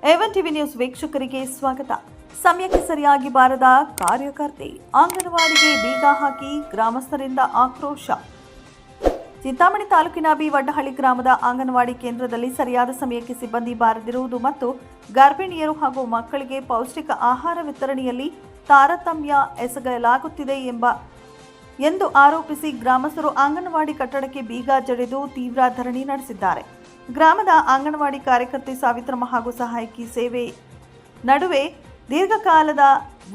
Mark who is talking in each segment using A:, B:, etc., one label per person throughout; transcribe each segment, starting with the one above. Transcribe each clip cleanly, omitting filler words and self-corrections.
A: A1 TV news ವೀಕ್ಷಕರಿಗೆ ಸ್ವಾಗತ. ಸಮಯಕ್ಕೆ ಸರಿಯಾಗಿ ಬಾರದ ಕಾರ್ಯಕರ್ತೆ ಅಂಗನವಾಡಿಗೆ ಬೀಗ ಹಾಕಿ ಗ್ರಾಮಸ್ಥರಿಂದ ಆಕ್ರೋಶ. ಚಿಂತಾಮಣಿ ತಾಲೂಕಿನ ಬಿ.ವಡ್ಡಹಳ್ಳಿ ಗ್ರಾಮದ ಅಂಗನವಾಡಿ ಕೇಂದ್ರದಲ್ಲಿ ಸರಿಯಾದ ಸಮಯಕ್ಕೆ ಸಿಬ್ಬಂದಿ ಬಾರದಿರುವುದು ಮತ್ತು ಗರ್ಭಿಣಿಯರು ಹಾಗೂ ಮಕ್ಕಳಿಗೆ ಪೌಷ್ಟಿಕ ಆಹಾರ ವಿತರಣೆಯಲ್ಲಿ ತಾರತಮ್ಯ ಎಸಗಲಾಗುತ್ತಿದೆ ಎಂದು ಆರೋಪಿಸಿ ಗ್ರಾಮಸ್ಥರು ಅಂಗನವಾಡಿ ಕಟ್ಟಡಕ್ಕೆ ಬೀಗ ಜಡಿದು ತೀವ್ರ ಧರಣಿ ನಡೆಸಿದ್ದಾರೆ. ಗ್ರಾಮದ ಅಂಗನವಾಡಿ ಕಾರ್ಯಕರ್ತೆ ಸಾವಿತ್ರಮ್ಮ ಹಾಗೂ ಸಹಾಯಕಿ ಸೇವೆ ನಡುವೆ ದೀರ್ಘಕಾಲದ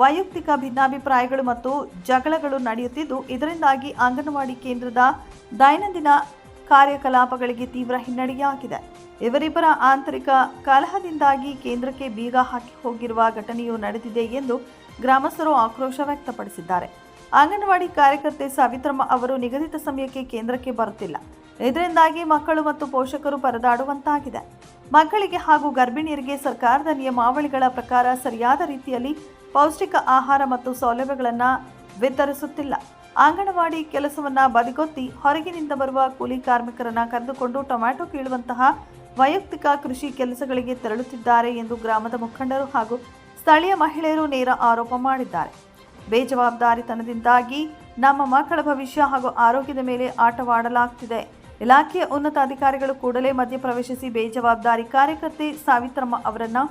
A: ವೈಯಕ್ತಿಕ ಭಿನ್ನಾಭಿಪ್ರಾಯಗಳು ಮತ್ತು ಜಗಳಗಳು ನಡೆಯುತ್ತಿದ್ದು, ಇದರಿಂದಾಗಿ ಅಂಗನವಾಡಿ ಕೇಂದ್ರದ ದೈನಂದಿನ ಕಾರ್ಯಕಲಾಪಗಳಿಗೆ ತೀವ್ರ ಹಿನ್ನಡೆಯಾಗಿದೆ. ಇವರಿಬ್ಬರ ಆಂತರಿಕ ಕಲಹದಿಂದಾಗಿ ಕೇಂದ್ರಕ್ಕೆ ಬೀಗ ಹಾಕಿ ಹೋಗಿರುವ ಘಟನೆಯು ನಡೆದಿದೆ ಎಂದು ಗ್ರಾಮಸ್ಥರು ಆಕ್ರೋಶ ವ್ಯಕ್ತಪಡಿಸಿದ್ದಾರೆ. ಅಂಗನವಾಡಿ ಕಾರ್ಯಕರ್ತೆ ಸಾವಿತ್ರಮ್ಮ ಅವರು ನಿಗದಿತ ಸಮಯಕ್ಕೆ ಕೇಂದ್ರಕ್ಕೆ ಬರುತ್ತಿಲ್ಲ. ಇದರಿಂದಾಗಿ ಮಕ್ಕಳು ಮತ್ತು ಪೋಷಕರು ಪರದಾಡುವಂತಾಗಿದೆ. ಮಕ್ಕಳಿಗೆ ಹಾಗೂ ಗರ್ಭಿಣಿಯರಿಗೆ ಸರ್ಕಾರದ ನಿಯಮಾವಳಿಗಳ ಪ್ರಕಾರ ಸರಿಯಾದ ರೀತಿಯಲ್ಲಿ ಪೌಷ್ಟಿಕ ಆಹಾರ ಮತ್ತು ಸೌಲಭ್ಯಗಳನ್ನು ವಿತರಿಸುತ್ತಿಲ್ಲ. ಅಂಗನವಾಡಿ ಕೆಲಸವನ್ನು ಬದಿಗೊತ್ತಿ ಹೊರಗಿನಿಂದ ಬರುವ ಕೂಲಿ ಕಾರ್ಮಿಕರನ್ನು ಕರೆದುಕೊಂಡು ಟೊಮ್ಯಾಟೊ ಕೀಳುವಂತಹ ವೈಯಕ್ತಿಕ ಕೃಷಿ ಕೆಲಸಗಳಿಗೆ ತೆರಳುತ್ತಿದ್ದಾರೆ ಎಂದು ಗ್ರಾಮದ ಮುಖಂಡರು ಹಾಗೂ ಸ್ಥಳೀಯ ಮಹಿಳೆಯರು ನೇರ ಆರೋಪ ಮಾಡಿದ್ದಾರೆ. ಬೇಜವಾಬ್ದಾರಿತನದಿಂದಾಗಿ ನಮ್ಮ ಮಕ್ಕಳ ಭವಿಷ್ಯ ಹಾಗೂ ಆರೋಗ್ಯದ ಮೇಲೆ ಆಟವಾಡಲಾಗ್ತಿದೆ. ಇಲಾಖೆಯ ಉನ್ನತ ಅಧಿಕಾರಿಗಳು ಕೂಡಲೇ ಮಧ್ಯಪ್ರವೇಶಿಸಿ ಬೇಜವಾಬ್ದಾರಿ ಕಾರ್ಯಕರ್ತೆ ಸಾವಿತ್ರಮ್ಮ ಅವರನ್ನು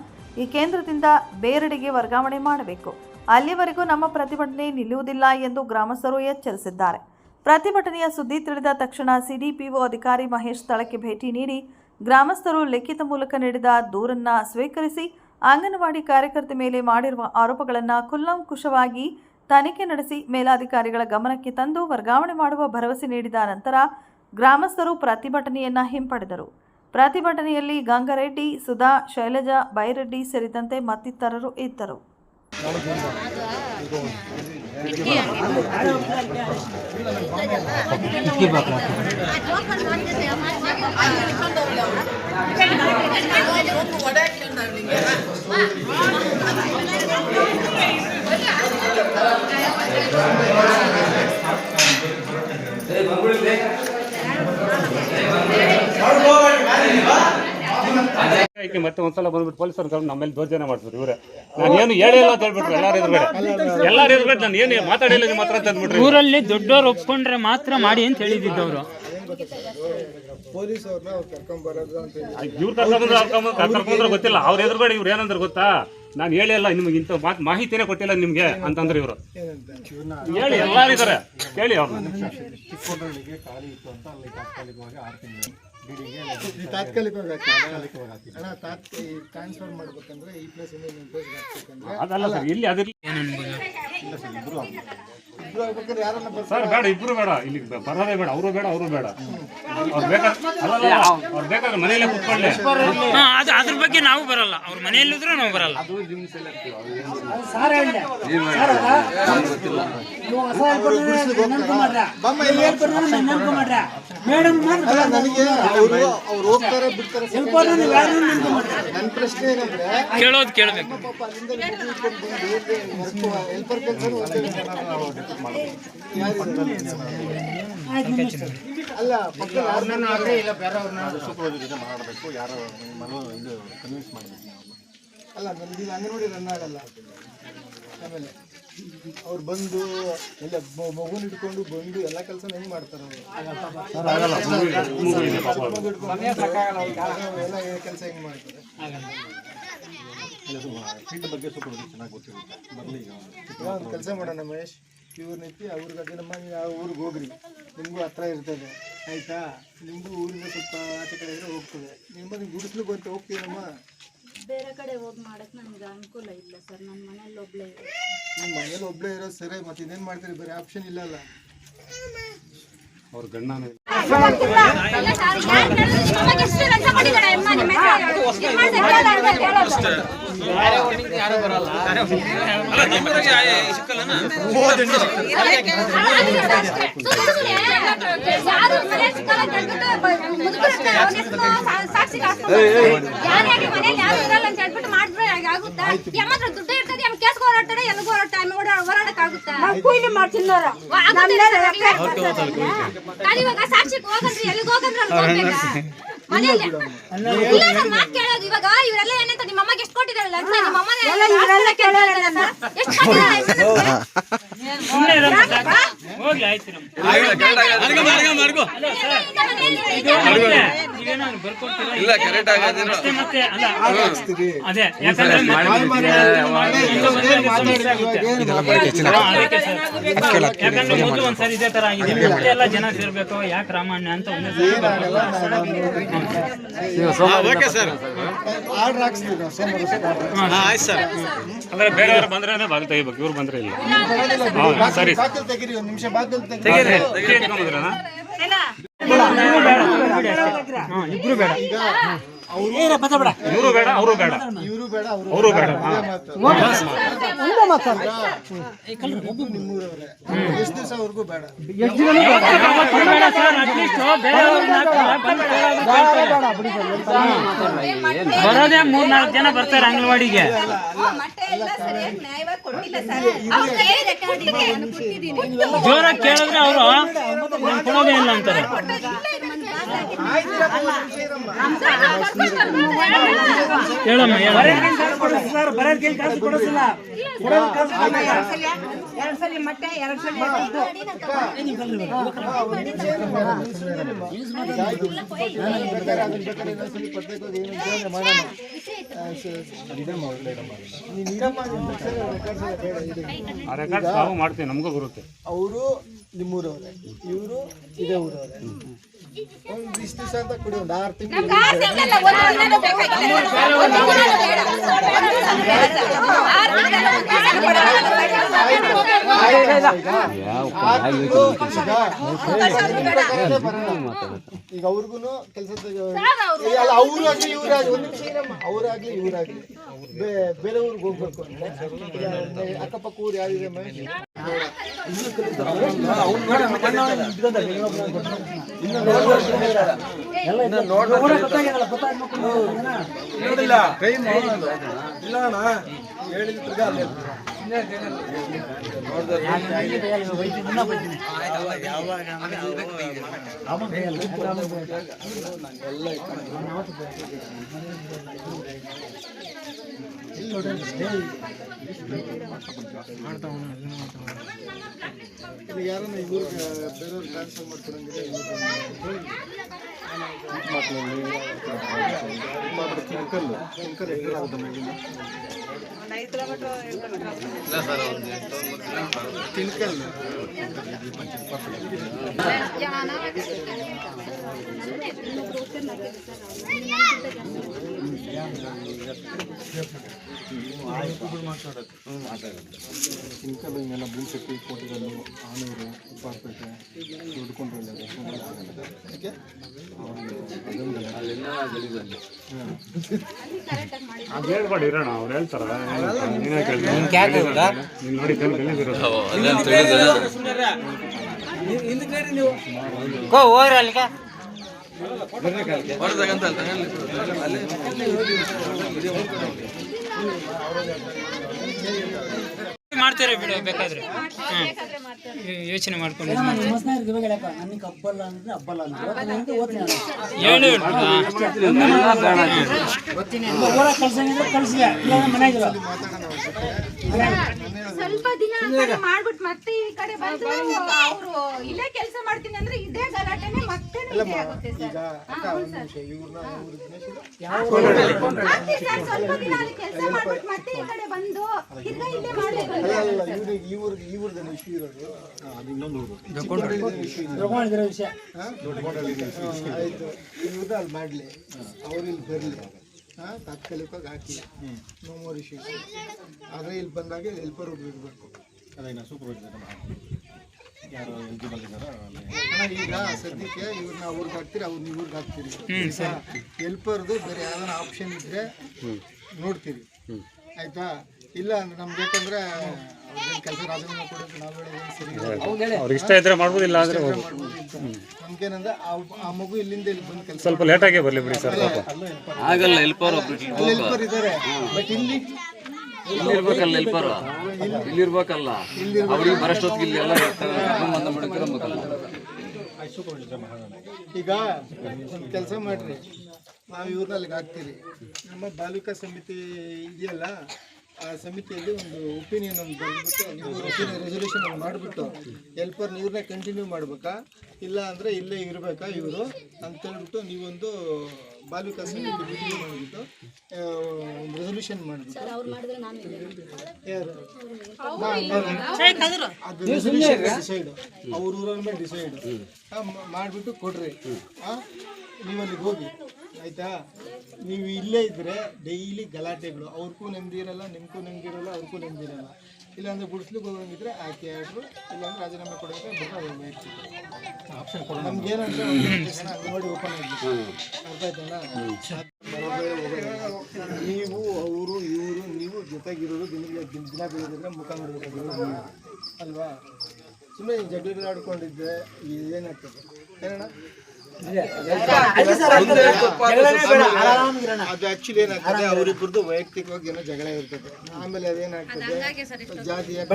A: ಈ ಕೇಂದ್ರದಿಂದ ಬೇರೆಡೆಗೆ ವರ್ಗಾವಣೆ ಮಾಡಬೇಕು. ಅಲ್ಲಿವರೆಗೂ ನಮ್ಮ ಪ್ರತಿಭಟನೆ ನಿಲ್ಲುವುದಿಲ್ಲ ಎಂದು ಗ್ರಾಮಸ್ಥರು ಎಚ್ಚರಿಸಿದ್ದಾರೆ. ಪ್ರತಿಭಟನೆಯ ಸುದ್ದಿ ತಿಳಿದ ತಕ್ಷಣ ಸಿಡಿಪಿಒ ಅಧಿಕಾರಿ ಮಹೇಶ್ ಸ್ಥಳಕ್ಕೆ ಭೇಟಿ ನೀಡಿ ಗ್ರಾಮಸ್ಥರು ಲಿಖಿತ ಮೂಲಕ ನೀಡಿದ ದೂರನ್ನು ಸ್ವೀಕರಿಸಿ ಅಂಗನವಾಡಿ ಕಾರ್ಯಕರ್ತೆ ಮೇಲೆ ಮಾಡಿರುವ ಆರೋಪಗಳನ್ನು ಕೂಲಂಕುಷವಾಗಿ ತನಿಖೆ ನಡೆಸಿ ಮೇಲಾಧಿಕಾರಿಗಳ ಗಮನಕ್ಕೆ ತಂದು ವರ್ಗಾವಣೆ ಮಾಡುವ ಭರವಸೆ ನೀಡಿದ ನಂತರ ಗ್ರಾಮಸ್ಥರು ಪ್ರತಿಭಟನೆಯನ್ನು ಹಿಂಪಡೆದರು. ಪ್ರತಿಭಟನೆಯಲ್ಲಿ ಗಂಗಾರೆಡ್ಡಿ, ಸುಧಾ, ಶೈಲಜಾ, ಬೈರೆಡ್ಡಿ ಸೇರಿದಂತೆ ಮತ್ತಿತರರು ಇದ್ದರು.
B: ಮತ್ತೆ ಒಂದ್ಸಲ ಬಂದ್ಬಿಟ್ಟು ಪೊಲೀಸರು ನಮ್ಮೇಲೆ ದೌರ್ಜನ್ಯ ಮಾಡ್ತಾರೆ. ಇವರೇ ನಾನು ಏನು ಹೇಳಿಲ್ಲ ಅಂತ ಹೇಳ್ಬಿಟ್ರು. ಎಲ್ಲಾರು ಇರ್ಬೇಕು ನಾನು ಏನು ಮಾತಾಡಿಲ್ಲ ನಿಮ್ಮ ಹತ್ರ ಅಂತ ಅಂದ್ಬಿಟ್ರು.
C: ಊರಲ್ಲಿ ದೊಡ್ಡವ್ರು ಒಪ್ಕೊಂಡ್ರೆ ಮಾತ್ರ ಮಾಡಿ ಅಂತ ಹೇಳಿದ್ದವರು.
B: ಇವ್ರು ಕರ್ಕೊಂಡ್ರೆ ಗೊತ್ತಿಲ್ಲ, ಅವ್ರ ಎದುರುಗಡೆ ಇವ್ರು ಏನಂದ್ರೆ ಗೊತ್ತಾ, ನಾನು ಹೇಳಿಲ್ಲ ನಿಮ್ಗೆ ಇಂಥ ಮಾಹಿತಿನೇ ಕೊಟ್ಟಿಲ್ಲ ನಿಮ್ಗೆ ಅಂತಂದ್ರೆ ಇವರು ಹೇಳಿ ಎಲ್ಲಾರು ಇದಾರೆ ಕೇಳಿ ಅವ್ರು. ಅದಲ್ಲ ಸರ್, ಇಲ್ಲಿ ಅದಿರ್ಲಿ ಸರ್, ಬೇಡ ಇಬ್ರು ಬೇಡ, ಇಲ್ಲಿ ಬರೋದೇ ಬೇಡ, ಅವರು ಬೇಡ ಅವರು ಬೇಡ, ಅವ್ರು ಬೇಕಾದ್ರೆ ಅವ್ರು ಬೇಕಾದ್ರೆ ಮನೆಯಲ್ಲೇ ಕುತ್ಕೊಳ್ಳಿ.
C: ಅದ್ರ ಬಗ್ಗೆ ನಾವು ಬರಲ್ಲ, ಅವ್ರ ಮನೆಯಲ್ಲಿದ್ರು ನಾವು ಬರಲ್ಲ. ಕೇಳೋದು ಕೇಳಬೇಕು.
D: ಅಲ್ಲ ಮಾಡಬೇಕು, ಯಾರೋ ಇದು ಕನ್ವಿನ್ಸ್ ಮಾಡಬೇಕು. ಅಲ್ಲ ನಮ್ದು ಅಂಗನವಾಡಿ ರನ್ ಆಗಲ್ಲ. ಆಮೇಲೆ ಅವ್ರು ಬಂದು ಎಲ್ಲ ಮಗುನ ಇಟ್ಕೊಂಡು ಬಂದು ಎಲ್ಲ ಕೆಲಸ ಹೆಂಗ್ ಮಾಡ್ತಾರೆ ಎಲ್ಲ ಕೆಲಸ ಹೆಂಗ್ ಮಾಡ್ತಾರೆ. ಫೀಲ್ಡ್ ಬಗ್ಗೆ ಸ್ವಲ್ಪ ಚೆನ್ನಾಗಿ ಗೊತ್ತಿರುತ್ತೆ. ಬರಲಿ ಈಗ ಒಂದು ಕೆಲಸ ಮಾಡೋಣ ಮಹೇಶ್, ಇವ್ರನ್ನ ಎತ್ತಿ ಅವ್ರಿಗೆ ಅದೇ ನಮ್ಮ ಯಾವ ಊರಿಗೆ ಹೋಗ್ರಿ, ನಿಮಗೂ ಹತ್ರ ಇರ್ತದೆ ಆಯಿತಾ. ನಿಮಗೂ ಊರಿಂದ ಸ್ವಲ್ಪ ಆಚೆ ಕಡೆ ಇದ್ರೆ ಹೋಗ್ತದೆ. ನಿಮ್ಮ ಗುಡಿಸ್ಲಿಕ್ಕೆ ಅಂತ ಹೋಗ್ತೀನಮ್ಮ.
E: ಬೇರೆ ಕಡೆ ಹೋಗಿ ಮಾಡಕ್ಕೆ ನನಗೆ ಅನುಕೂಲ ಇಲ್ಲ ಸರ್. ನನ್ನ ಮನೇಲಿ ಒಬ್ಬಳೇ ಇರೋದು.
D: ನಿಮ್ಮ ಮನೇಲಿ ಒಬ್ಬಳೇ ಇರೋದು ಸರಿ, ಮತ್ತೆ ಇನ್ನೇನು ಮಾಡ್ತೀರಿ? ಬೇರೆ ಆಪ್ಷನ್ ಇಲ್ಲಲ್ಲ.
B: ಅವ್ರ ಗಂಡನ
E: ಸಾಕ್ಷಿ ಹೋಗಂದ್ರೆ ಎಲ್ಲಿಗೆ ಹೋಗಂದ್ರೆ
F: ಮನೆಯಲ್ಲಿ ಇಲ್ಲ ನಮ್ಮ ಮಾತು ಕೇಳೋದು ಇವಾಗ ಇವರೆಲ್ಲ ಏನಂತ ನಿಮ್ಮ ಅಮ್ಮಗೆ ಎಷ್ಟು ಕೊಟ್ಟಿದ್ದಾರಲ್ಲ ಅಂತ ನಿಮ್ಮ ಅಮ್ಮನ ಇವರೆಲ್ಲ ಕೇಳೋದಲ್ಲ ಸರ್ ಎಷ್ಟು
C: ಸುಮ್ಮನೆ ಹೋಗ್ಲಿ ಆಯ್ತು ನೀವೇನೋ ಬರ್ಕೊಡ್ತೀರಾ ಇಲ್ಲ ಕರೆಕ್ಟ್ ಆಗೋದಿಲ್ಲ ಮತ್ತೆ ಅಲ್ಲ ಅದೇ ಯಾಕಂದ್ರೆ ಯಾಕಂದ್ರೆ ಮೊದಲು ಒಂದ್ಸರಿ ಇದೇ ತರ ಆಗಿದೆ ಮತ್ತೆ ಎಲ್ಲ ಜನ ಸೇರ್ಬೇಕು ಯಾಕೆ ರಾಮಾಯಣ ಅಂತ ಒಂದೇ
D: ಆರ್ಡರ್ ಹಾಕ್ಸ್ತೀವಿ ನಾವು ಸೋಮವಾರ
B: ಅಂದ್ರೆ ಬೇರೆಯವ್ರು ಬಂದ್ರೆ ಬಾಗಿಲು ತೆಗಿಬೇಕು, ಇವ್ರು ಬಂದ್ರೆ ಇಲ್ಲ. ಸರಿ
D: ಬಾಗಿಲು ತೆಗೀರಿ, ಒಂದು ನಿಮಿಷ ಬಾಗಿಲು ತೆಗೀರಿ.
C: ಇಬ್ರು ಬೇಡ
D: ಈಗ
B: ಇವರು ಬೇಡ, ಅವರು ಬೇಡ,
D: ಇವರು ಬೇಡ,
B: ಅವರು ಬೇಡ.
D: ನಿಮ್ಮೂರವ್ರೆ ಎಷ್ಟು ದಿವಸವರೆಗೂ ಬೇಡ.
C: ಬರೋದೇ 3-4 ಜನ ಬರ್ತಾರೆ ಅಂಗನವಾಡಿಗೆ. ಜೋರಾಗಿ ಕೇಳಿದ್ರೆ ಅವರು ಕೊಡೋದೇ ಇಲ್ಲ ಅಂತಾರೆ. ಹೇಳಮ್ಮ
B: ಆ ರೆಕಾರ್ಡ್ ನಾವು ಮಾಡ್ತೀವಿ, ನಮಗೂ ಬರುತ್ತೆ.
D: ಅವರು ನಿಮ್ಮೂರವ್ರೆ, ಇವರು ಇದೇ ಊರವ್ರೆ. ಒಂದು ಇಷ್ಟು ದಿವಸ ಅಂತ ಕೊಡಿ, ಒಂದು 6 ತಿಂಗಳು ಈಗ ಅವ್ರಿಗೂ ಕೆಲಸ ಅಲ್ಲ, ಅವ್ರಾಗ್ಲಿ ಇವ್ರಾಗ್ಲಿ, ಒಂದು ನಿಮಿಷ ಇರಮ್ಮ, ಅವ್ರಾಗ್ಲಿ ಇವ್ರಾಗ್ಲಿ ಬೇರೆ ಊರಿಗೆ ಹೋಗ್ಬೇಕು ಅಂದ್ರೆ ಅಕ್ಕಪಕ್ಕ ಊರು ಯಾರಿದೆ ಮಹೇಶ್ ಯಾರನ್ನ ಇವ್ರಿಗೆ ಬೇರೆಯವ್ರು ಟ್ರಾನ್ಸ್ಫರ್ ಮಾಡ್ಕೊಡಂಗಿದೆ. ಹಿಂಗೆಲ್ಲ ಬೂಸೆಟ್ಟಿ, ಕೋಟೆಗಲ್ಲು, ಆನೂರು, ಉಪ್ಪಾರಪೇಟೆ, ದೊಡ್ಡಕೊಂಡ್ರೆ
B: ಅದು ಹೇಳ್ಬೇಡಿ, ಇರೋಣ ಅವ್ರು ಹೇಳ್ತಾರ. ನೀನೇ ಕೇಳ್ತೀನಿ, ನೀನು ನೋಡಿ
C: ಮಾಡ್ತಾರೆ ಬಿಡು ಬೇಕಾದ್ರೆ. ಯೋಚನೆ ಮಾಡ್ಕೊಂಡು
F: ಸ್ವಲ್ಪ ದಿನ ಮಾಡ್ಬಿಟ್ಟು ಮತ್ತೆ ಈ ಕಡೆ ಬಂದು ಅವರು ಇಲ್ಲೇ ಕೆಲಸ ಮಾಡ್ತೀನಿ ಅಂದ್ರೆ ಇದೇ ಗಲಾಟೆನೆ ಮತ್ತೆ ಸ್ವಲ್ಪ ದಿನ ಅಲ್ಲಿ ಕೆಲಸ ಮಾಡ್ಬಿಟ್ಟು ಮತ್ತೆ ಈ ಕಡೆ ಬಂದು ತಿರ್ಗಾ ಇಲ್ಲೇ ಮಾಡ್ಬೇಕು.
D: ಅಲ್ಲಿ ಮಾಡಲಿ, ಅವ್ರು ಇಲ್ಲಿ ಬರಲಿ, ತಾತ್ಕಾಲಿಕವಾಗಿ ಹಾಕಿ, ನೋ ಮೋರ್ ಇಶ್ಯೂಸ್. ಆದರೆ ಇಲ್ಲಿ ಬಂದಾಗ ಹೆಲ್ಪರ್ ಒಬ್ರು ಇರಬೇಕು. ಈಗ ಸದ್ಯಕ್ಕೆ ಇವ್ರನ್ನ ಊರಿಗೆ ಹಾಕ್ತೀರಿ, ಅವ್ರನ್ನ ಊರಿಗೆ ಹಾಕ್ತೀರಿ. ಹೆಲ್ಪರ್ದು ಬೇರೆ ಯಾವ್ದಾರ ಆಪ್ಷನ್ ಇದ್ರೆ ನೋಡ್ತೀರಿ, ಆಯ್ತಾ? ಇಲ್ಲ ಅಂದ್ರೆ ನಮ್ಗೆ ಬೇಕಂದ್ರೆ ಕೆಲಸ ರಾಜೀನಾಮೆ ಕೊಡೋದು ನಾವು ಹೇಳೋದು ಸರಿ,
B: ಅವ್ರಿಗೆ ಇಷ್ಟ ಇದ್ರೆ ಮಾಡ್ಬೋದಿಲ್ಲ ಅಂದ್ರೆ
D: ನಮ್ಗೇನಂದ್ರೆ ಆ ಮಗು ಇಲ್ಲಿಂದ ಇಲ್ಲಿ ಬಂದು ಕೆಲಸ
B: ಸ್ವಲ್ಪ ಲೇಟಾಗೆ ಬರಲಿ ಬಿಡಿ ಸರ್.
G: ಆಗಲ್ಲ, ಹೆಲ್ಪರ್
D: ಹೆಲ್ಪರ್ ಇದ್ದಾರೆ, ಬಟ್
G: ಇಲ್ಲಿರ್ಬೇಕಲ್ಲ, ಹೆಲ್ಪರ್ ಇಲ್ಲಿರ್ಬೇಕಲ್ಲ, ಅವ್ರಿಗೆ ಬರೋಷ್ಟೊತ್ತಿಗೆ ಇಲ್ಲಿ ಎಲ್ಲ
D: ಈಗ ಕೆಲಸ ಮಾಡ್ರಿ. ನಾವು ಇವ್ರನ್ನ ಅಲ್ಲಿಗೆ ಹಾಕ್ತೀವಿ. ನಮ್ಮ ಬಾಲಿಕಾ ಸಮಿತಿ ಇದೆಯಲ್ಲ, ಆ ಸಮಿತಿಯಲ್ಲಿ ಒಂದು ಒಪಿನಿಯನ್ ಒಂದು ಬಂದ್ಬಿಟ್ಟು ಒಪಿನಿಯನ್ ರೆಸಲ್ಯೂಷನ್ ಮಾಡಿಬಿಟ್ಟು ಹೆಲ್ಪರ್ ಇವ್ರನ್ನ ಕಂಟಿನ್ಯೂ ಮಾಡ್ಬೇಕಾ ಇಲ್ಲ ಅಂದರೆ ಇಲ್ಲೇ ಇರಬೇಕಾ ಇವರು ಅಂತೇಳ್ಬಿಟ್ಟು ನೀವೊಂದು ಬಾಲಿಕಾ ಸಮಿತಿ ಮೀಟಿಂಗ್ ಮಾಡಿಬಿಟ್ಟು ಒಂದು ರೆಸಲ್ಯೂಷನ್ ಮಾಡಿಬಿಟ್ಟು ಯಾರು ಅದು ರೆಸಲ್ಯೂಷನ್ ಡಿಸೈಡ್ ಅವ್ರ ಊರ ಮೇಲೆ ಡಿಸೈಡ್ ಮಾಡಿಬಿಟ್ಟು ಕೊಡ್ರಿ. ನೀವು ಅಲ್ಲಿಗೆ ಹೋಗಿ ಆಯಿತಾ. ನೀವು ಇಲ್ಲೇ ಇದ್ದರೆ ಡೈಲಿ ಗಲಾಟೆಗಳು, ಅವ್ರಿಗೂ ನೆಮ್ಮದಿರಲ್ಲ, ನಿಮಗೂ ನೆಮ್ಮದಿರಲ್ಲ, ಅವ್ರಿಗೂ ನೆಮ್ಮದಿರಲ್ಲ. ಇಲ್ಲಾಂದರೆ ಗುಡಿಸ್ಲಿಕ್ಕೆ ಹೋಗಂಗಿದ್ರೆ ಆಯ್ಕೆ ಆಡ್ರು, ಇಲ್ಲಾಂದ್ರೆ ರಾಜೀನಾಮೆ ಕೊಡೋಕೆ ನಮ್ಗೇನಂದ್ರೆ ಅಂಗನವಾಡಿ ಓಪನ್ ಆಗಿತ್ತು, ಅರ್ಥ ಆಯ್ತಲ್ಲ. ನೀವು ಅವರು ಇವರು ನೀವು ಜೊತೆಗಿರೋದು ದಿನ ಬೆಳೆದ್ರೆ ಮುಖ ನೋಡ್ಬೇಕಾಗಿರೋದು ಅಲ್ವಾ. ಸುಮ್ಮನೆ ಜಗಳ ಆಡ್ಕೊಂಡಿದ್ದೆ ಏನಾಗ್ತದೆ ಹೇಳೋಣ. ಅದು ಆಕ್ಚುಲಿ ಏನಾಗ್ತದೆ, ಅವರಿಬ್ಬರದು ವೈಯಕ್ತಿಕವಾಗಿ ಏನೋ ಜಗಳ ಇರ್ತದೆ. ಆಮೇಲೆ ಅದೇನಾಗ್ತದೆ, ಜಾತಿಯ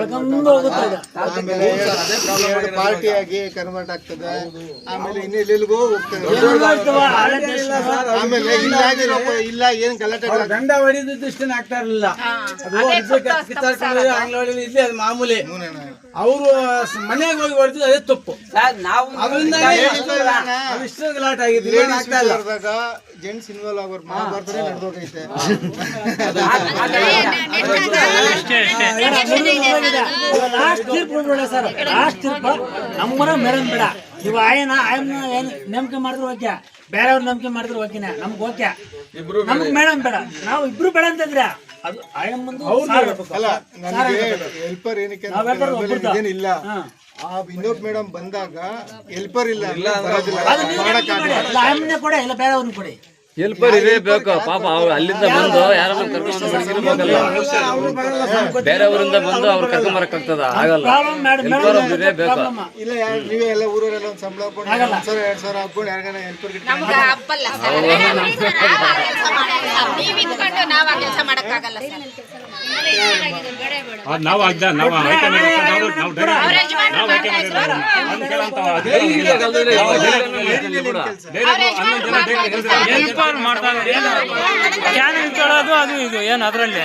D: ಆಮೇಲೆ ಪಾರ್ಟಿಯಾಗಿ ಕನ್ವರ್ಟ್ ಆಗ್ತದೆ. ಆಮೇಲೆ ಇನ್ನೆಲ್ಲಿಗೂ ಹೋಗ್ತದೆ. ಆಮೇಲೆ ಇಲ್ಲ ಏನ್ ಗಲಾಟೆ
H: ಗಂಡ ಹೊಡಿದ್ದು ಇಷ್ಟೇನು ಆಗ್ತಾ ಇರಲಿಲ್ಲ. ಇಲ್ಲೇ ಅದು ಮಾಮೂಲಿ. ಅವರು ಮನೆಗೆ ಹೋಗಿ ಹೊಡೆದು ಅದೇ ತಪ್ಪು. ಅದರಿಂದ ಇಷ್ಟು ಗಲಾಟೆ ಆಗಿದೆ.
D: ಜೆಂಟ್ಸ್ ಇನ್ವಾಲ್ವ್ ಆಗೋರು ಮಹಾಭಾರತನೇ ನಡೆದೋಗೈತೆ.
H: ಲಾಸ್ಟ್ ತೀರ್ಪು ಸರ್, ಲಾಸ್ಟ್ ತೀರ್ಪು ನಮ್ಮನ ಮೇಡಮ್ ಬೇಡ. ಇವ ಆಯನ ಏನ್ ನಂಬಿಕೆ ಮಾಡಿದ್ರು ಓಕೆ, ಬೇರೆಯವ್ರ ನಂಬಿಕೆ ಮಾಡಿದ್ರು ಓಕೆನ, ನಮ್ಗೆ ಓಕೆ. ನಮ್ಗೆ ಮೇಡಮ್ ಬೇಡ, ನಾವು ಇಬ್ರು ಬೇಡ ಅಂತಂದ್ರೆ ಅದು ಆಯಮ್ಮಂದು
D: ಅಲ್ಲ. ನನಗೆ ಹೆಲ್ಪರ್ ಏನಕ್ಕೆ ಇದೇನಿಲ್ಲ. ಆ ವಿನೋದ್ ಮೇಡಮ್ ಬಂದಾಗ ಹೆಲ್ಪರ್ ಇಲ್ಲ
H: ಆಯಮ್ಮನೇ ಕೊಡಿ, ಇಲ್ಲ ಬೇರೆಯವ್ರನ್ನ ಕೊಡಿ.
G: ಹೆಲ್ಪರ್ ಇರಬೇಕು ಪಾಪ. ಅವ್ರು ಅಲ್ಲಿಂದ ಬಂದು ಯಾರನ್ನ ಕರ್ಕೊಂಡು ಬೇರೆ ಊರಿಂದ ಬಂದು ಅವ್ರು ಕರ್ಕೊಂಡ್ ಬರಕ್ಕಾಗ್ತದ? ಆಗಲ್ಲ. ಹೆಲ್ಪರ್ ಇರಬೇಕು.
D: ಇಲ್ಲ ನೀವೇ ಎಲ್ಲ ಊರವರೆಲ್ಲ ಒಂದು ಸಂಬಳ ಹಾಕೊಂಡು 1,000-2,000 ಹಾಕೊಂಡು ಯಾರಿಗಾನ ಹೆಲ್ಪರ್
B: ನಾವು ಆಯ್ಕೆ
C: ಅದು ಇದು ಏನು ಅದರಲ್ಲಿ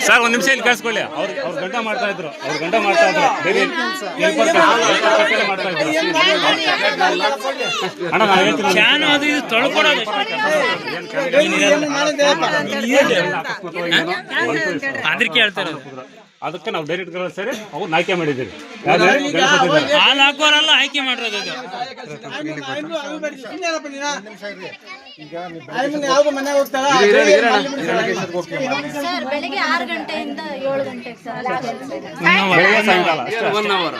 B: ಸರ್ ಒಂದ್ ನಿಮಿಷ ಇಲ್ಲಿ ಕೇಳಿಸ್ಕೊಳ್ಳಿ. ಅವ್ರ ಗಂಟ ಮಾಡ್ತಾ ಇದ್ರು, ಮಾಡ್ತಾ ಇದ್ರು ಅಣ್ಣ. ನಾನು ಹೇಳ್ತೀನಿ
C: ಅದು ಇದು ತೊಳ್ಕೊಡೋದು ಅದಕ್ಕೆ ಹೇಳ್ತಾರೆ.
B: ಅದಕ್ಕೆ ನಾವು ಡೈರೆಕ್ಟ್ ಸೇರಿ ಅವ್ರು ಆಯ್ಕೆ ಮಾಡಿದ್ದೀವಿ.
C: ಹಾಲು ಹಾಕೋರೆಲ್ಲ ಆಯ್ಕೆ ಮಾಡಿರೋದು.
E: ಸರ್ ಬೆಳಿಗ್ಗೆ 6 ಗಂಟೆಯಿಂದ 7 ಗಂಟೆಗೆ ಸರ್.
B: ಸಾಯಂಕಾಲ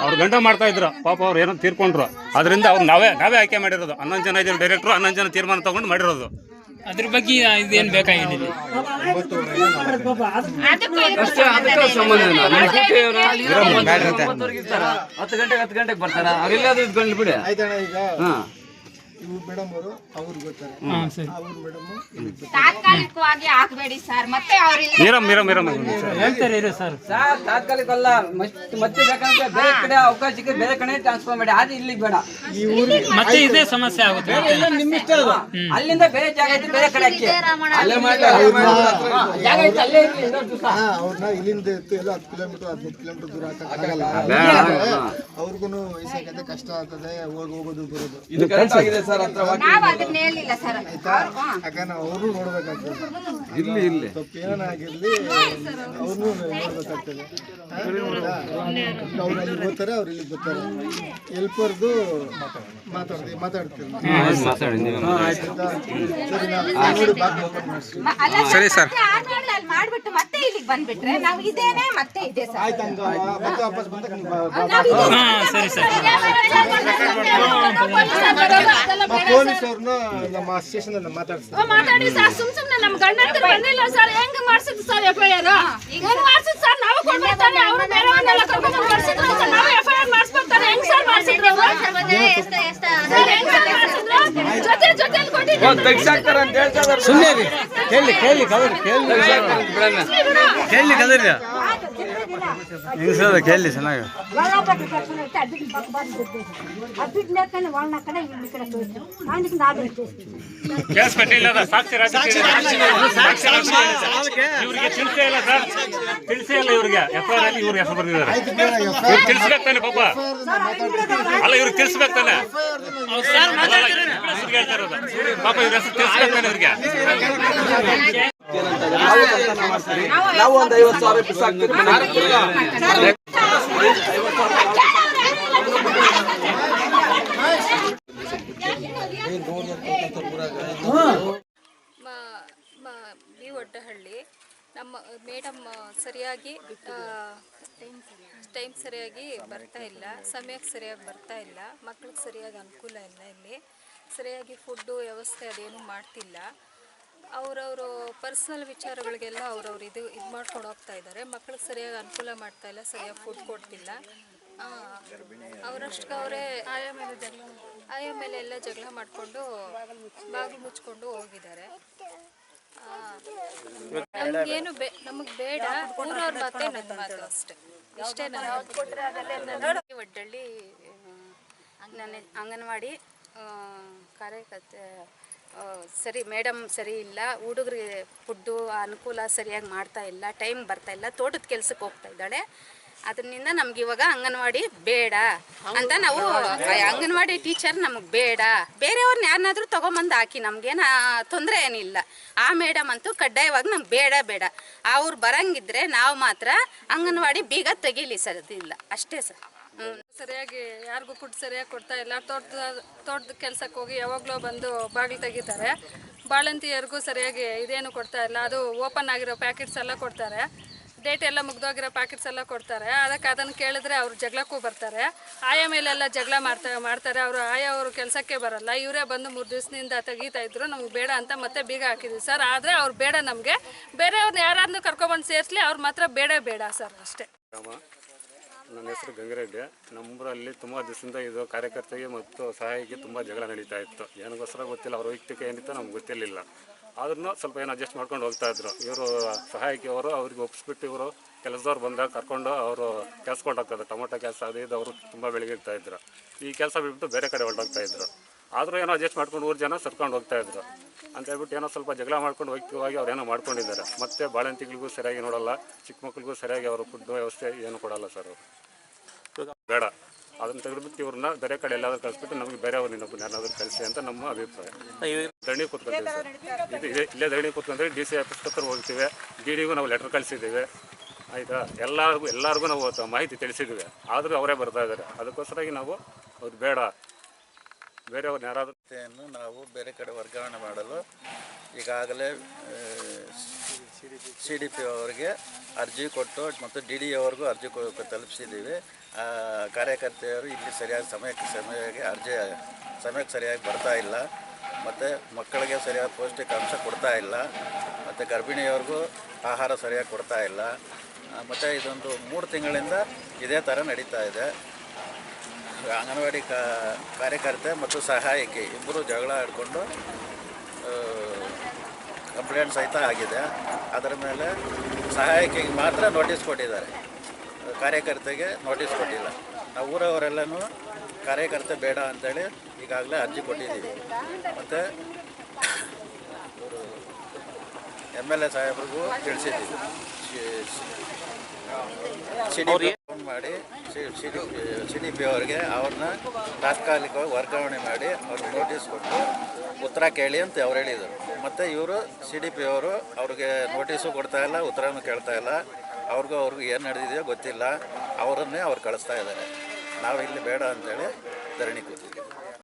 B: ಅವ್ರು ಗಂಟ ಮಾಡ್ತಾ ಇದ್ರು. ಪಾಪ ಅವ್ರು ಏನೋ ತೀರ್ಕೊಂಡ್ರು. ಅದರಿಂದ ಅವ್ರು ನಾವೇ ಆಯ್ಕೆ ಮಾಡಿರೋದು. 11 ಜನ ಇದ್ರು ಡೈರೆಕ್ಟ್ರು, 11 ಜನ ತೀರ್ಮಾನ ತಗೊಂಡು ಮಾಡಿರೋದು.
C: ಅದ್ರ ಬಗ್ಗೆ ಇದೇನು ಬೇಕಾಗಿಲ್ಲ.
G: ಸಂಬಂಧ 10 ಗಂಟೆಗೆ ಬರ್ತಾರ. ಅವ್ರೆಲ್ಲಾದ್ರೂ ಇದ್ಕೊಂಡು ಬಿಡಿ.
D: ಆಯ್ತಣ್ಣ. ಈಗ ಇವ್ರು ಮೇಡಮ್ ಅವರು ಅವ್ರಿಗೆ ಗೊತ್ತಾರೆ, ಅವ್ರ ಮೇಡಮ್
F: ತಾತ್ಕಾಲಿಕವಾಗಿ ಹಾಕಬೇಡಿ ಸರ್. ಮತ್ತೆ
C: ಹೇಳ್ತಾರೆ ಇರು ಸರ್.
H: ತಾತ್ಕಾಲಿಕ ಅಲ್ಲ, ಮತ್ತೆ ಬೇಕಂದ್ರೆ ಬೇರೆ ಕಡೆ ಅವಕಾಶಕ್ಕೆ ಬೇರೆ ಕಡೆ ಟ್ರಾನ್ಸ್ಫರ್ ಮಾಡಿ. ಅದು ಇಲ್ಲಿಗೆ ಬೇಡ.
C: ಮತ್ತೆ ಇದೇ ಸಮಸ್ಯೆ ಆಗುತ್ತೆ.
H: ನಿಮ್ಮ ಇಷ್ಟ ಅದು. ಅಲ್ಲಿಂದ ಬೇರೆ ಜಾಗ ಐತಿ, ಬೇರೆ ಕಡೆ ಹಾಕಿ.
D: ಅವ್ರನ್ನ ಇಲ್ಲಿಂದ ಎತ್ತು ಎಲ್ಲ 10 ಕಿಲೋಮೀಟರ್ 15 ಕಿಲೋಮೀಟರ್ ದೂರ ಹಾಕಕ್ಕಾಗಲ್ಲ. ಅವ್ರಿಗೂ ವಯಸ್ಸಾಗತ್ತೆ, ಕಷ್ಟ ಆಗ್ತದೆ ಹೋಗೋದು ಬರೋದು.
H: ಇದು ಕರೆಕ್ಟ್ ಆಗಿದೆ ಸರ್.
F: ನಾವು ಅದನ್ನ ಹೇಳಿಲ್ಲ ಸರ್.
D: ಯಾಕಂದ್ರೆ ಅವರು ನೋಡ್ಬೇಕಾಗ್ತದೆ.
G: ಇಲ್ಲಿ
D: ತಪ್ಪೇನಾಗಿರ್ಲಿ ಅವ್ರನ್ನೂ ನೋಡ್ಬೇಕಾಗ್ತದೆ. ಅವ್ರು ಅಲ್ಲಿ ಬರ್ತಾರೆ, ಅವ್ರು ಇಲ್ಲಿಗೆ ಬರ್ತಾರೆ. ಹೆಲ್ಪರ್ದು ಮಾತಾಡ್ತೀವಿ.
F: ಸರಿ ಸರ್. ಮಾಡ್ಬಿಟ್ಟು ಮತ್ತೆ ಇಲ್ಲಿಗೆ ಬಂದ್ಬಿಟ್ರೆ ನಾವು ಇದೇನೆ ಮತ್ತೆ ಇದೆ ಸರ್.
D: ಆಯ್ತು, ಹಂಗ ಮತ್ತೆ ವಾಪಸ್ ಬಂದಾಗ
C: ಸರಿ ಸರ್.
D: ಪೊಲೀಸ್ ಅವ್ರನ್ನ ನಮ್ಮ ಸ್ಟೇಷನ್ ಅಲ್ಲಿ ಮಾತಾಡ್ತಾರೆ.
E: ಮಾತಾಡಿ ಸರ್. ಸುಮ್ನೆ ನಮ್ಮ ಗಂಡಂತರ ಬಂದಿಲ್ಲ ಸರ್. ಹೆಂಗ್ ಮಾಡ್ಸಿದ್ ಸರ್ FIR? ಹೆಂಗ್ ಮಾಡ್ಸಿದ್ ಸರ್? ನಾವು ಕೊಡ್ಬೇಕಾನೆ ಅವರು ಬೇರೆಯವನ್ನೆಲ್ಲ ಕರ್ಕೊಂಡು ಮಾಡ್ಸಿದ್ರು ಸರ್. ನಾವು FIR ಮಾಡಿಸ್ಬೇಕಾನೆ ಹೆಂಗ್ ಸರ್ ಮಾಡ್ಸಿದ್ರು? ಜೊತೆಲಿ ಕೊಟ್ಟಿದ್ರು.
H: ಸುಮ್ಮನೆ ಕೇಳಿ
G: ಕೇಳಿ ಚೆನ್ನಾಗಿ
B: ಕೇಸ್ ಕಟ್ಟಿಲ್ಲ ಸಾಕ್ಷಿ ಇವ್ರಿಗೆ ತಿಳಿಸೇ ಇಲ್ಲ ಸರ್, ತಿಳಿಸೇ ಇಲ್ಲ ಇವ್ರಿಗೆ. FIR ಅಲ್ಲಿ ಇವ್ರ ಹೆಸರು ಬರ್ತಿದ್ದಾರೆ. ಇವ್ರು ತಿಳಿಸ್ಬೇಕು ತಾನೆ ಪಾಪ, ಅಲ್ಲ ಇವ್ರಿಗೆ ತಿಳಿಸ್ಬೇಕು ತಾನೆ, ಇವ್ರಿಗೆ ಹೇಳ್ತಾ ಇರೋದು ಪಾಪ ಇವ್ರ ಹೆಸರು ತಿಳಿಸ್ಬೇಕು ತಾನೆ ಇವ್ರಿಗೆ.
G: ನಾವು ಒಂದು 50,000 ಬಿಸಾಕ್ತೀವಿ.
E: ಬಿ ಒಡ್ಡಹಳ್ಳಿ ನಮ್ಮ ಮೇಡಮ್ ಸರಿಯಾಗಿ ಟೈಮ್ ಸರಿಯಾಗಿ ಬರ್ತಾ ಇಲ್ಲ, ಸಮಯಕ್ಕೆ ಸರಿಯಾಗಿ ಬರ್ತಾ ಇಲ್ಲ, ಮಕ್ಳಿಗೆ ಸರಿಯಾಗಿ ಅನುಕೂಲ ಇಲ್ಲ, ಇಲ್ಲಿ ಸರಿಯಾಗಿ ಫುಡ್ಡು ವ್ಯವಸ್ಥೆ ಅದೇನು ಮಾಡ್ತಿಲ್ಲ. ಅವರವರು ಪರ್ಸ್ನಲ್ ವಿಚಾರಗಳಿಗೆಲ್ಲ ಅವ್ರವ್ರು ಇದು ಮಾಡ್ಕೊಂಡು ಹೋಗ್ತಾ ಇದ್ದಾರೆ. ಮಕ್ಳಿಗೆ ಸರಿಯಾಗಿ ಅನುಕೂಲ ಮಾಡ್ತಾ ಇಲ್ಲ, ಸರಿಯಾಗಿ ಫುಡ್ ಕೊಡ್ತಿಲ್ಲ. ಅವರಷ್ಟಕ್ಕೆ ಅವರೇ ಆಯಾ ಮೇಲೆ ಎಲ್ಲ ಜಗಳ ಮಾಡಿಕೊಂಡು ಬಾಗಿಲು ಮುಚ್ಕೊಂಡು ಹೋಗಿದ್ದಾರೆ. ನಮಗೇನು ನಮಗೆ ಬೇಡ, ಊರವ್ರ ಮಾತೇ ನನ್ನ ಮಾತು ಅಷ್ಟೇ, ಇಷ್ಟೇ.
F: ಒಡ್ಡಳ್ಳಿ ನನ್ನ ಅಂಗನವಾಡಿ ಕಾರ್ಯಕರ್ತೆ ಸರಿ ಮೇಡಮ್ ಸರಿ ಇಲ್ಲ, ಹುಡುಗರಿಗೆ ಫುಡ್ಡು ಅನುಕೂಲ ಸರಿಯಾಗಿ ಮಾಡ್ತಾ ಇಲ್ಲ, ಟೈಮ್ ಬರ್ತಾ ಇಲ್ಲ, ತೋಟದ ಕೆಲ್ಸಕ್ಕೆ ಹೋಗ್ತಾ ಇದ್ದಾಳೆ. ಅದರಿಂದ ನಮ್ಗೆ ಇವಾಗ ಅಂಗನವಾಡಿ ಬೇಡ ಅಂತ ನಾವು ಅಂಗನವಾಡಿ ಟೀಚರ್ ನಮಗೆ ಬೇಡ, ಬೇರೆಯವ್ರನ್ನ ಯಾರನ್ನಾದ್ರೂ ತೊಗೊಂಬಂದು ಹಾಕಿ, ನಮಗೇನು ತೊಂದರೆ ಏನಿಲ್ಲ. ಆ ಮೇಡಮ್ ಅಂತೂ ಕಡ್ಡಾಯವಾಗಿ ನಮ್ಗೆ ಬೇಡ. ಅವ್ರು ಬರಂಗಿದ್ರೆ ನಾವು ಮಾತ್ರ ಅಂಗನವಾಡಿ ಬೀಗ ತೆಗೀಲಿ ಸರ್, ಇಲ್ಲ ಅಷ್ಟೇ ಸರ್.
E: ಸರಿಯಾಗಿ ಯಾರಿಗೂ ಫುಡ್ ಸರಿಯಾಗಿ ಕೊಡ್ತಾ ಇಲ್ಲ. ತೋಟದ ಕೆಲಸಕ್ಕೆ ಹೋಗಿ ಯಾವಾಗಲೂ ಬಂದು ಬಾಗಿಲು ತೆಗಿತಾರೆ. ಬಾಳಂತಿಯರಿಗೂ ಸರಿಯಾಗಿ ಇದೇನು ಕೊಡ್ತಾ ಇಲ್ಲ. ಅದು ಓಪನ್ ಆಗಿರೋ ಪ್ಯಾಕೆಟ್ಸ್ ಎಲ್ಲ ಕೊಡ್ತಾರೆ, ಡೇಟ್ ಎಲ್ಲ ಮುಗ್ದೋಗಿರೋ ಪ್ಯಾಕೆಟ್ಸ್ ಎಲ್ಲ ಕೊಡ್ತಾರೆ. ಅದಕ್ಕೆ ಅದನ್ನು ಕೇಳಿದ್ರೆ ಅವ್ರು ಜಗಳಕ್ಕೂ ಬರ್ತಾರೆ. ಆಯಾ ಮೇಲೆಲ್ಲ ಜಗಳ ಮಾಡ್ತಾರೆ. ಅವರು ಕೆಲಸಕ್ಕೆ ಬರಲ್ಲ. ಇವರೇ ಬಂದು 3 ದಿವಸದಿಂದ ತೆಗೀತಾ ಇದ್ರು. ನಮ್ಗೆ ಬೇಡ ಅಂತ ಮತ್ತೆ ಬೀಗ ಹಾಕಿದ್ವಿ ಸರ್. ಆದರೆ ಅವ್ರು ಬೇಡ, ನಮಗೆ ಬೇರೆಯವ್ರನ್ನ ಯಾರನ್ನು ಕರ್ಕೊಬಂದು ಸೇರಿಸಲಿ, ಅವ್ರು ಮಾತ್ರ ಬೇಡ ಸರ್, ಅಷ್ಟೇ.
B: ನನ್ನ ಹೆಸರು ಗಂಗಿರೆಡ್ಡಿ. ನಮ್ಮೂರಲ್ಲಿ ತುಂಬ ದಿವಸದಿಂದ ಇದು ಕಾರ್ಯಕರ್ತೆಗೆ ಮತ್ತು ಸಹಾಯಿಗೆ ತುಂಬ ಜಗಳ ನಡೀತಾ ಇತ್ತು. ಏನಕ್ಕೋಸ್ಕರ ಗೊತ್ತಿಲ್ಲ, ಅವ್ರ ವೈಯಕ್ತಿಕ ಏನಿತ್ತು ನಮ್ಗೆ ಗೊತ್ತಿರಲಿಲ್ಲ. ಆದ್ರೂ ಸ್ವಲ್ಪ ಏನು ಅಡ್ಜಸ್ಟ್ ಮಾಡ್ಕೊಂಡು ಹೋಗ್ತಾ ಇದ್ರು. ಇವರು ಸಹಾಯಕಿ ಅವರು ಅವ್ರಿಗೆ ಒಪ್ಪಿಸ್ಬಿಟ್ಟು ಇವರು ಕೆಲಸದವ್ರು ಬಂದಾಗ ಕರ್ಕೊಂಡು ಅವರು ಕೆಲಸ ಕೊಂಡೋಗ್ತಾಯಿದ್ರು. ಟೊಮೊಟೊ ಕೆಲಸ ಅದು ಇದು ಅವರು ತುಂಬ ಬೆಳಗಿರ್ತಾ ಇದ್ರು. ಈ ಕೆಲಸ ಬಿಟ್ಬಿಟ್ಟು ಬೇರೆ ಕಡೆ ಹೊರಟೋಗ್ತಾ ಇದ್ರು. ಆದರೂ ಏನೋ ಅಡ್ಜಸ್ಟ್ ಮಾಡ್ಕೊಂಡು 3 ಜನ ಸರ್ಕೊಂಡು ಹೋಗ್ತಾ ಇದ್ರು ಅಂತ ಹೇಳ್ಬಿಟ್ಟು ಏನೋ ಸ್ವಲ್ಪ ಜಗಳ ಮಾಡ್ಕೊಂಡು ವೈಯಕ್ತಿಕವಾಗಿ ಅವ್ರು ಏನೋ ಮಾಡ್ಕೊಂಡಿದ್ದಾರೆ. ಮತ್ತು ಬಾಳಂತಿಗಳಿಗೂ ಸರಿಯಾಗಿ ನೋಡಲ್ಲ, ಚಿಕ್ಕ ಮಕ್ಳಿಗೂ ಸರಿಯಾಗಿ ಅವರು ಫುಡ್ ವ್ಯವಸ್ಥೆ ಏನು ಕೊಡಲ್ಲ ಸರ್. ಅವರು ಬೇಡ, ಅದನ್ನು ತೆಗೆದುಬಿಟ್ಟು ಇವ್ರನ್ನ ಬೇರೆ ಕಡೆ ಎಲ್ಲಾದ್ರೂ ಕಳಿಸ್ಬಿಟ್ಟು ನಮಗೆ ಬೇರೆಯವ್ರು ಇನ್ನೊಬ್ಬರು ಯಾರಾದ್ರೂ ಕಳಿಸಿ ಅಂತ ನಮ್ಮ ಅಭಿಪ್ರಾಯ. ಧರಣಿ ಕೂತ್ಕೊಳ್ತೀವಿ ಸರ್. ಇಲ್ಲೇ ಧರಣಿ ಕೂತ್ಕೊಂಡ್ರೆ DC ಆಫೀಸ್ ಹತ್ರ ಹೋಗ್ತೀವಿ. DDಗೂ ನಾವು ಲೆಟರ್ ಕಳಿಸಿದ್ದೀವಿ, ಆಯಿತಾ. ಎಲ್ಲರಿಗೂ ನಾವು ಮಾಹಿತಿ ತಿಳಿಸಿದ್ದೀವಿ. ಆದರೂ ಅವರೇ ಬರ್ತಾ ಇದ್ದಾರೆ. ಅದಕ್ಕೋಸ್ಕರಾಗಿ ನಾವು ಅವ್ರು ಬೇಡ, ಬೇರೆಯವ್ರನ್ನ ಯಾರಾದರೂ
I: ನಾವು ಬೇರೆ ಕಡೆ ವರ್ಗಾವಣೆ ಮಾಡಲು ಈಗಾಗಲೇ CDP ಅವರಿಗೆ ಅರ್ಜಿ ಕೊಟ್ಟು ಮತ್ತು DD ಅವ್ರಿಗೂ ಅರ್ಜಿ ತಲುಪಿಸಿದ್ದೀವಿ. ಕಾರ್ಯಕರ್ತೆಯರು ಇಲ್ಲಿ ಸರಿಯಾಗಿ ಸಮಯಕ್ಕೆ ಸರಿಯಾಗಿ ಬರ್ತಾ ಇಲ್ಲ, ಮತ್ತು ಮಕ್ಕಳಿಗೆ ಸರಿಯಾದ ಪೌಷ್ಟಿಕಾಂಶ ಕೊಡ್ತಾ ಇಲ್ಲ, ಮತ್ತು ಗರ್ಭಿಣಿಯವ್ರಿಗೂ ಆಹಾರ ಸರಿಯಾಗಿ ಕೊಡ್ತಾ ಇಲ್ಲ. ಮತ್ತು ಇದೊಂದು 3 ತಿಂಗಳಿಂದ ಇದೇ ಥರ ನಡೀತಾ ಇದೆ. ಅಂಗನವಾಡಿ ಕಾರ್ಯಕರ್ತೆ ಮತ್ತು ಸಹಾಯಕಿ ಇಬ್ಬರು ಜಗಳ ಆಡಿಕೊಂಡು ಕಂಪ್ಲೇಂಟ್ ಸಹಿತ ಆಗಿದೆ. ಅದರ ಮೇಲೆ ಸಹಾಯಕಿಗೆ ಮಾತ್ರ ನೋಟಿಸ್ ಕೊಟ್ಟಿದ್ದಾರೆ, ಕಾರ್ಯಕರ್ತೆಗೆ ನೋಟಿಸ್ ಕೊಟ್ಟಿಲ್ಲ. ನಾವು ಊರವರೆಲ್ಲನೂ ಕಾರ್ಯಕರ್ತೆ ಬೇಡ ಅಂತೇಳಿ ಈಗಾಗಲೇ ಅರ್ಜಿ ಕೊಟ್ಟಿದ್ದೀವಿ. ಮತ್ತು MLA ಸಾಹೇಬ್ರಿಗೂ ತಿಳಿಸಿದ್ದೀವಿ. ಫೋನ್ ಮಾಡಿ CDP ಅವ್ರಿಗೆ ಅವ್ರನ್ನ ತಾತ್ಕಾಲಿಕವಾಗಿ ವರ್ಗಾವಣೆ ಮಾಡಿ ಅವ್ರಿಗೆ ನೋಟಿಸ್ ಕೊಟ್ಟು ಉತ್ತರ ಕೇಳಿ ಅಂತ ಅವ್ರು ಹೇಳಿದರು. ಮತ್ತು ಇವರು CDP ಅವರು ಅವ್ರಿಗೆ ನೋಟಿಸು ಕೊಡ್ತಾ ಇಲ್ಲ, ಉತ್ತರನೂ ಕೇಳ್ತಾ ಇಲ್ಲ. ಅವ್ರಿಗೂ ಏನು ನಡೆದಿದೆಯೋ ಗೊತ್ತಿಲ್ಲ, ಅವರನ್ನೇ ಅವ್ರು ಕಳಿಸ್ತಾ ಇದ್ದಾರೆ. ನಾವು ಇಲ್ಲಿ ಬೇಡ ಅಂತೇಳಿ ಧರಣಿ ಕೂತಿದ್ದೀವಿ.